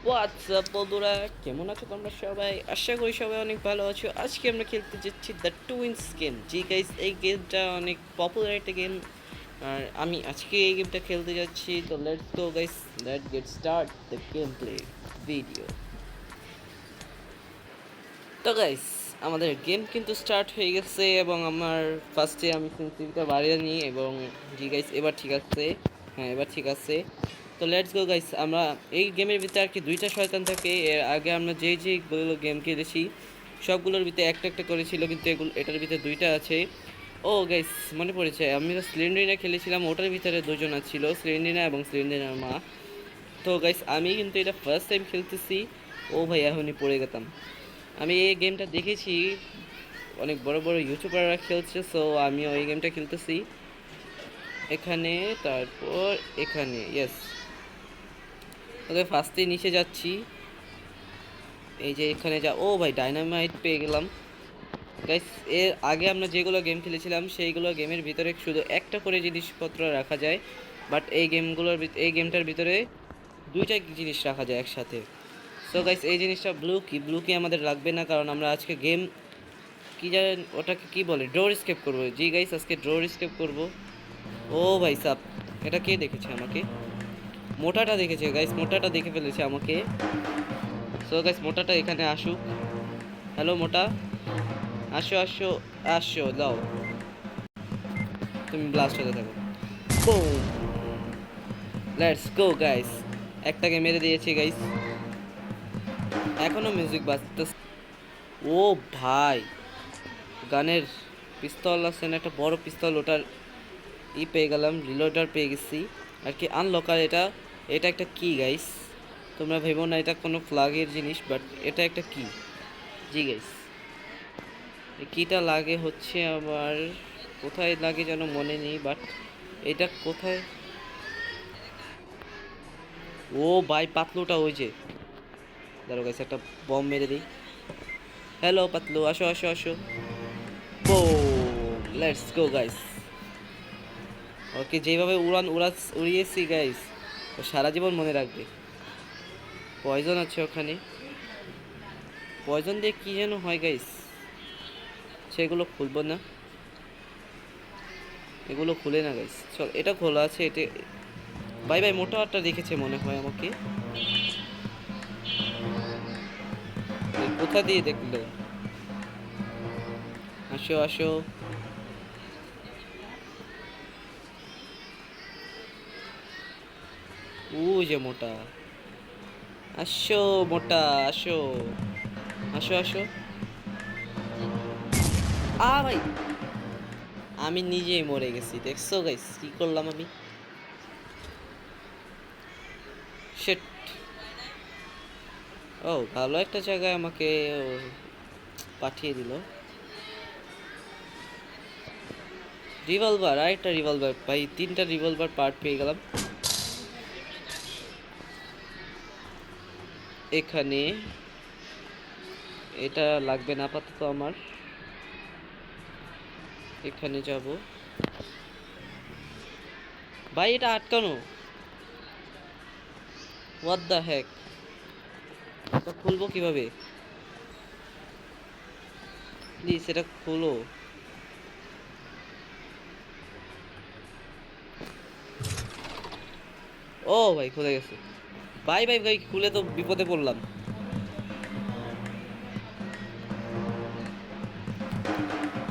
WhatsApp বন্ধুরা, কেমন আছো তোমরা সবাই? আশা করি সবাই অনেক ভালো আছো। আজকে আমরা খেলতে যাচ্ছি the twins game. G guys, এই গেমটা অনেক পপুলার একটা গেম, আর আমি আজকে এই গেমটা খেলতে যাচ্ছি। তো let's go guys, late get start the game play video. তো গাইস, আমাদের গেম কিন্তু স্টার্ট হয়ে গেছে এবং আমার ফার্স্টে আমি সেন্সিটিভিটা বাড়িয়ে নিই এবং জি গাইস, এবার ঠিক আছে। হ্যাঁ, এবার ঠিক আছে। তো লেটস গো গাইস, আমরা এই গেমের ভিতরে আর কি দুইটা শয়তান থাকে। এর আগে আমরা যেগুলো গেম খেলেছি সবগুলোর ভিতরে একটা একটা করেছিল, কিন্তু এটার ভিতরে দুইটা আছে। ও গাইস, মনে পড়েছে, আমি তো স্লেন্ডারিনা খেলেছিলাম, ওটার ভিতরে দুজন ছিল, স্লেন্ডারিনা এবং স্লেন্ডারিনার মা। তো গাইস, আমি কিন্তু এটা ফার্স্ট টাইম খেলতেছি। ও ভাই, এখনই পড়ে গেতাম। আমি এই গেমটা দেখেছি, অনেক বড় বড় ইউটিউবাররা খেলছে, সো আমিও এই গেমটা খেলতেছি। এখানে, তারপর এখানে, ইয়েস। ওকে, ফার্স্টে নিচে যাচ্ছি। এই যে এখানে যা, ও ভাই, ডাইনামাইট পেয়ে গেলাম। গাইস, এর আগে আমরা যেগুলো গেম খেলেছিলাম সেইগুলো গেমের ভিতরে শুধু একটা করে জিনিসপত্র রাখা যায়, বাট এই গেমটার ভিতরে দুইটা জিনিস রাখা যায় একসাথে। সো গাইস, এই জিনিসটা ব্লু কি আমাদের লাগবে না, কারণ আমরা আজকে গেম কি জানেন ওটাকে কি বলে, ডোর স্কেপ করবো। জি গাইস, আজকে ডোর স্কেপ করবো। ও ভাই সাব, এটা কে দেখেছে আমাকে? মোটাটা দেখেছে গাইস, মোটাটা দেখে ফেলেছে আমাকে। সো গাইস, মোটাটা এখানে আসুক। হ্যালো মোটা, আসো আসো আসো, দাও, তুমি ব্লাস্ট হতে থাকো। বুম, লেটস গো গাইস, একটাকে মেরে দিয়েছি গাইস। এখনো মিউজিক বাজতেছে। ও ভাই, গানের পিস্তল আছে না, একটা বড় পিস্তল, ওটার পেয়ে গেলাম, রিলোডার পেয়ে গেছি আর কি, আনলকার। এটা এটা একটা কি গাইস, তোমরা ভেবো না এটা কোনো ফ্লাগের জিনিস, বাট এটা একটা কি। জি গাইস, এই কিটা লাগে হচ্ছে আমার, কোথায় লাগে যেন মনে নেই, বাট এটা কোথায়। ও ভাই, পাতলুটা ওই যে, দাঁড়ো গাইস, একটা বম মেরে দিই। হ্যালো পাতলু, আসো আসো আসো। ও, লেটস গো গাইস। ওকে, যেভাবে উড়িয়েছি গাইস, ও সারা জীবন মনে রাখবে। পয়জন আছে ওখানে, পয়জন দিয়ে কি যেন হয় গাইস, সেগুলো খুলবো না, এগুলো খুলে না গাইস। চল, এটা খোলা আছে, এটা। বাই বাই, মোটা আটটা দেখেছে মনে হয় আমাকে। কোথা দিয়ে দেখলো? আসো আসো। ও যে মোটা, আসো মোটা, আসো আসো আসো। ভাই, আমি নিজেই মরে গেছি, দেখছো গাইস কি করলাম আমি? শিট। ও, ভালো একটা জায়গায় আমাকে ও পাঠিয়ে দিল। রিভলভার, আরেকটা রিভলভার ভাই, তিনটা রিভলভার পার্ট পেয়ে গেলাম এখানে। এটা লাগবে না আপাতত আমার। এখানে যাব ভাই, এটা আটকানো। হোয়াট দ্য হ্যাক, এটা খুলবো কিভাবে? প্লিজ এটা খুলো। ও ভাই, খুলে গেছে। ভাই ভাই ভাই, খুলে তো বিপদে পড়লাম।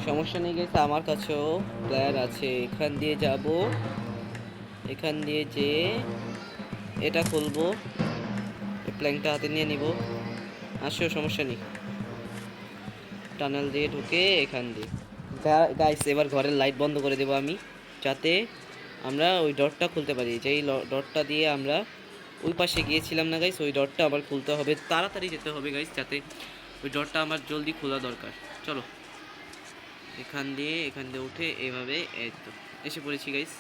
সমস্যা নেই গেছে, আমার কাছেও প্ল্যান আছে। এখান দিয়ে যাব, এখান দিয়ে যে এটা খুলবো, এই প্ল্যানটা হাতে নিয়ে নিব। আসো, সমস্যা নেই। টানেল দিয়ে ঢুকে এখান দিয়ে, গাইস, এবার ঘরের লাইট বন্ধ করে দেবো আমি, যাতে আমরা ওই ডটটা খুলতে পারি। যেই ডটটা দিয়ে আমরা ওই পাশে গিয়েছিলাম না গাইস, ওই ডটটা আবার খুলতে হবে, তাড়াতাড়ি যেতে হবে গাইস, যাতে ওই ডটটা আমার জলদি খোলা দরকার। চলো, এখান দিয়ে উঠে এইভাবে, এই তো এসে পড়েছি গাইস।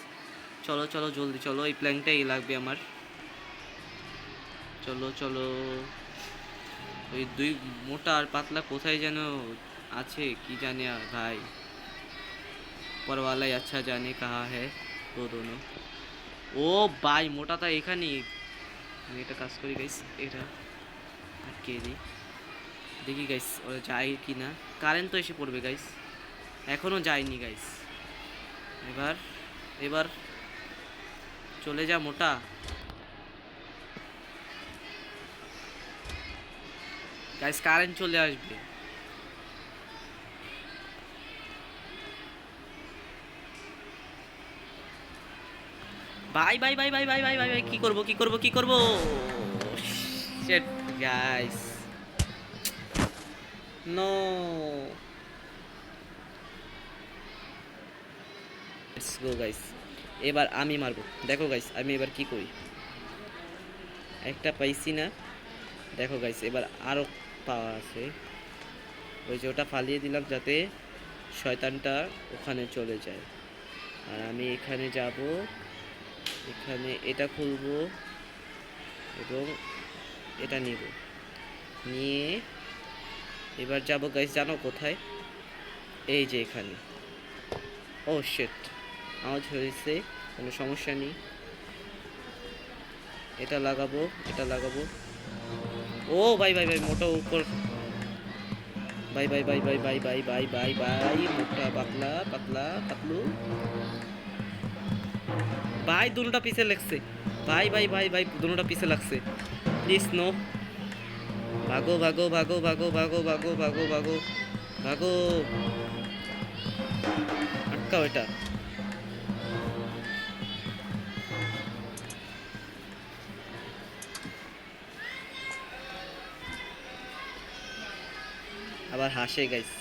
চলো চলো, জলদি চলো, এই প্ল্যানটাই লাগবে আমার। চলো চলো। ওই দুই মোটা আর পাতলা কোথায় যেন আছে, কি জানি আর ভাই, পরওয়ালাই আচ্ছা জানে কাহা হ্যায় তো দোনো। ও ভাই, মোটাটা এখানেই। আমি এটা কাজ করি গাইস, এটা আটকে দিই, দেখি গাইস ওরা যায় কি না। কারেন্ট তো এসে পড়বে গাইস, এখনও যায়নি গাইস। এবার এবার চলে যা মোটা। গাইস কারেন্ট চলে আসবে। Bye bye bye bye bye bye bye bye, কি করব কি করব কি করব? Shit guys, no. Let's go guys, এবার আমি মারবো। দেখো গাইস আমি এবার কি করি। একটা পাইছি না, দেখো গাইস এবার আরো পাওয়া আছে। ওই যে ওটা ফালিয়ে দিলাম যাতে শয়তানটা ওখানে চলে যায়। আর আমি এখানে যাব, এখানে এটা খুলবো এবং এটা নিব, নিয়ে এবার যাব গাইস জানো কোথায়? এই যে এখানে। ও শিট, আওয়াজ হয়েছে, কোনো সমস্যা নেই। এটা লাগাবো, এটা লাগাবো। ও ভাই ভাই ভাই, মোটা উপর। By bye bye bye bye bye bye bye by, মোটা পাতলা পাতলা পাতলু। ভাই দুটোটা পিছে লাগছে, ভাই ভাই ভাই ভাই দুটোটা পিছে লাগছে। Please no. ভাগো ভাগো ভাগো ভাগো ভাগো ভাগো ভাগো ভাগো ভাগো, আটকাও এটা। আবার হাসে গাইস।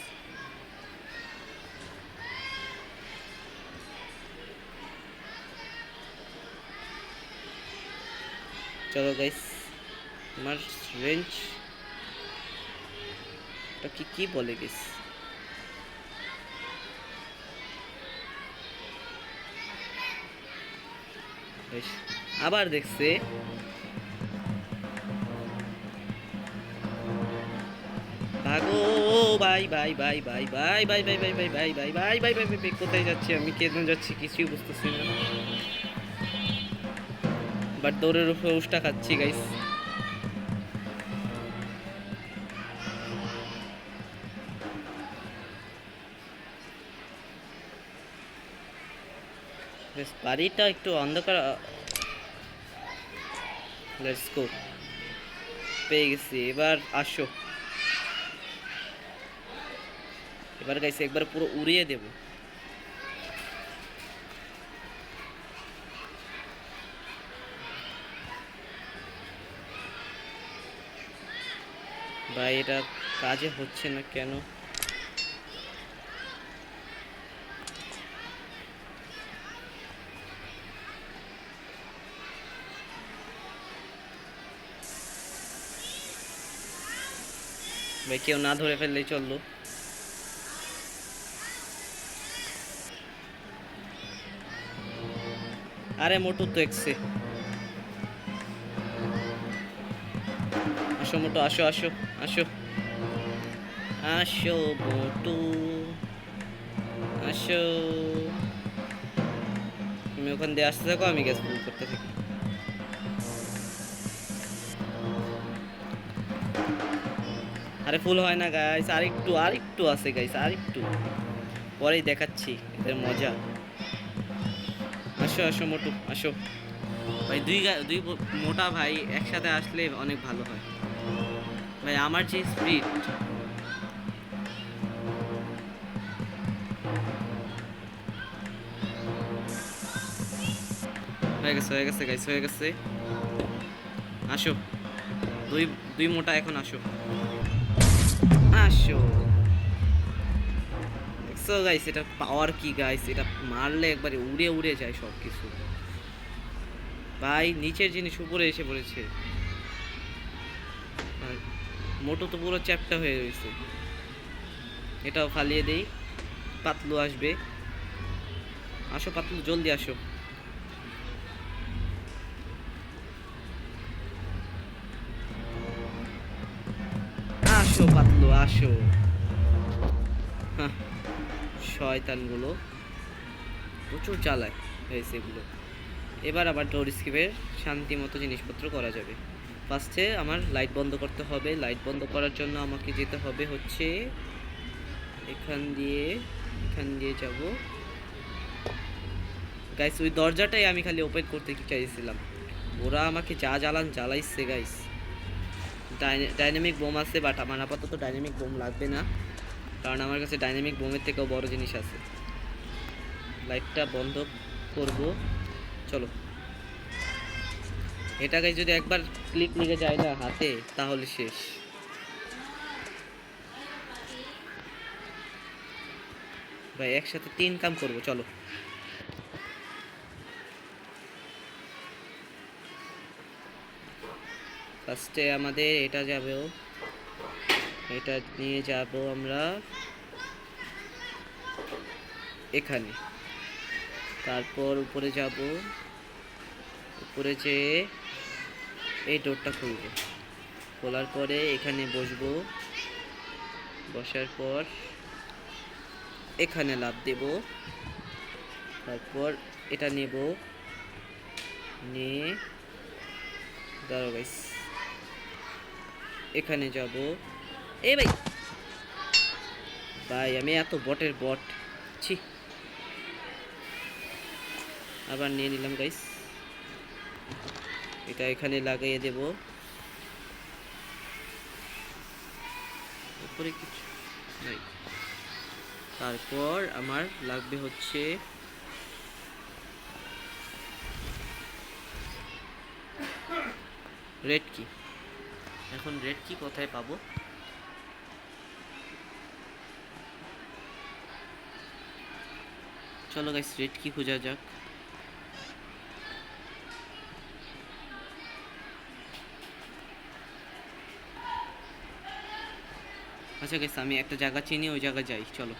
চলো গাইস, আমার রেঞ্জ এটা কি কি বলে গেস। আবার দেখছে। ভাগো by bye bye bye bye bye bye bye bye bye bye bye bye bye by, কোথায় যাচ্ছি আমি, কেন যাচ্ছি কিছুই বুঝতেছি না। বাট দৌড়ের উপরে উষ্টা খাচ্ছি গাইস। বাড়িটা একটু অন্ধকার। লেটস গো, পেয়ে গেছি। এবার আসো, এবার গাইস একবার পুরো উড়িয়ে দেব। ভাই এটা কাজে হচ্ছে না কেন? ভাই কেউ না ধরে ফেললেই চললো। আরে মোটু তো এক্সে। আসো মোটু, আসো আসো আসো আসো মোটু, আসো। তুমি ওখান দিয়ে আসতে থাকো, আমি গ্যাস ফুল করতে থাকি। আরে ফুল হয় না গাইস, আরেকটু আরেকটু আছে গাইস, আরেকটু পরেই দেখাচ্ছি এদের মজা। আসো আসো মোটু আসো। ভাই দুই মোটা ভাই একসাথে আসলে অনেক ভালো হয় ভাই। আমার যে স্পিড, হয়ে গেছে হয়ে গেছে গাইস, হয়ে গেছে। আসো দুই দুই মোটা, এখন আসো আসো। দেখছো গাইস এটা পাওয়ার কি গাইস, এটা মারলে একবারে উড়ে উড়ে যায় সব কিছু। ভাই নিচের জিনিস উপরে এসে পড়েছে। আর মোটু তো পুরো চ্যাপ্টা হয়ে রয়েছে। এটাও ফালিয়ে দেই, পাতলু আসবে। আসো পাতলু, জলদি আসো। আসো পাতলু আসো। হ্যাঁ, শয়তানগুলো প্রচুর চালায় হয়েছে এগুলো। এবার আবার ডোর স্কিপের শান্তি মতো জিনিসপত্র করা যাবে। ফার্স্টে আমার লাইট বন্ধ করতে হবে। লাইট বন্ধ করার জন্য আমাকে যেতে হবে হচ্ছে এখান দিয়ে যাব। গাইস ওই দরজাটাই আমি খালি ওপেন করতে চাইছিলাম, ওরা আমাকে যা জ্বালাইছে গাইস। ডাইনামিক বোম আছে, বাট আমার আপাতত ডাইনামিক বোম লাগবে না, কারণ আমার কাছে ডাইনামিক বোমের থেকেও বড় জিনিস আছে। লাইটটা বন্ধ করব, চলো। এটা গাইস যদি একবার ক্লিক লেগে যায় না হাতে, তাহলে শেষ। ভাই একসাথে 3 কাম করব, চলো। ফার্স্টে আমাদের এটা যাবে, এটা নিয়ে যাব আমরা এখানে, তারপর উপরে যাব, উপরে যেয়ে এই ডোরটা খুলব, খোলার পরে এখানে বসবো, বসার পর এখানে লাফ দেব, তারপর এটা নেব, নিয়ে দাঁড়াও গাইস, এখানে যাব। এ ভাই ভাই আমি এত বটের বট, ছি। আবার নিয়ে নিলাম গাইস, এটা এখানে লাগিয়ে দেব। উপরে কিছু নাই। তারপর আমার লাগবে হচ্ছে রেড কি। এখন রেড কি কোথায় পাবো? চলো গাইস রেড কি খোঁজা যাক। আচ্ছা গাইস আমি একটা জায়গা চিনি, ওই জায়গায় যাই, চলো।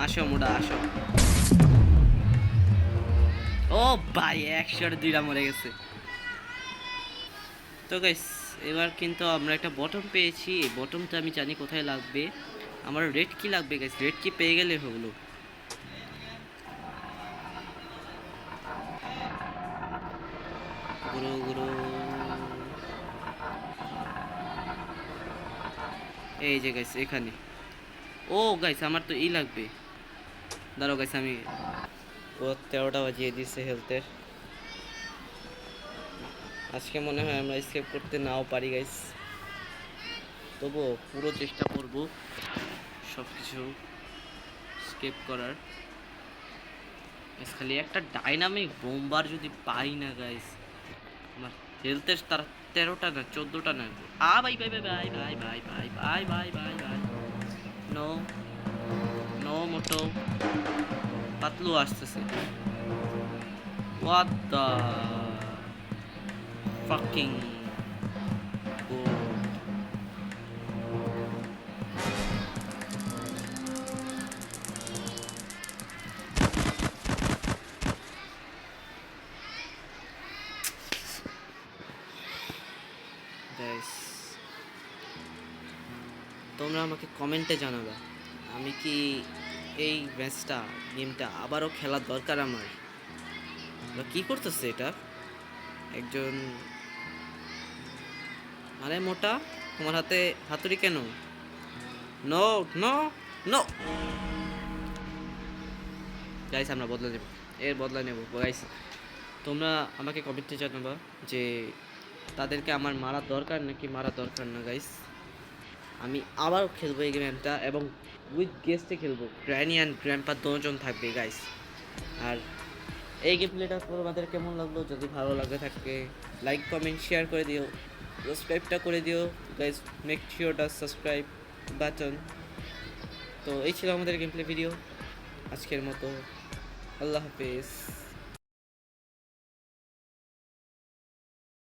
আসো মোড়া আসো। ও ভাই 102টা মরে গেছে। তো গাইস এবার কিন্তু আমরা একটা বটম পেয়েছি, এই বটমটা আমি জানি কোথায় লাগবে। আমার রেড কি লাগবে গাইস, রেড কি পেয়ে গেলে হলো। গুরু গুরু, এই যে গাইস এখানে। ও গাইস আমার তো ই লাগবে, দাঁড়াও গাইস আমি 13টা বাজিয়ে দিয়েছে হেলথের। আজকে মনে হয় আমরা স্কেপ করতে নাও পারি গাইস, তবুও পুরো চেষ্টা করব সব কিছু স্কেপ করার। খালি একটা ডাইনামিক বোমবার যদি পাই না গাইস, আমার হেলথের তার 13টা না 14টা না। ভাই ভাই ভাই ভাই ভাই ভাই ভাই ভাই ভাই ভাই ভাই, নো নো মোটো, পাতলু আসতেছে। What the fucking god. Guys, তোমরা আমাকে কমেন্টে জানাবা আমি কি এই গেমটা আবারও খেলার দরকার আমার। কি করতেছে এটা একজন? আরে মোটা তোমার হাতে হাতুড়ি কেন? নো নো নো গাইস, আমরা বদলা নেব, এর বদলা নেব গাইস। তোমরা আমাকে কমেন্টে জানাবা যে তাদেরকে আমার মারা দরকার নাকি মারা দরকার না গাইস। আমি আবার খেলবো এই গেমটা, এবং উইথ গেস্টে খেলবো, গ্র্যানি অ্যান্ড গ্র্যান্ডপা দুজন থাকবে গাইস। আর এই গেম প্লেটা তোমাদের কেমন লাগলো? যদি ভালো লাগে থাকে লাইক কমেন্ট শেয়ার করে দিও, সাবস্ক্রাইবটা করে দিও guys, make sure the subscribe button. তো এই ছিল আমাদের গেম প্লে ভিডিও আজকের মতো, আল্লাহ হাফেজ।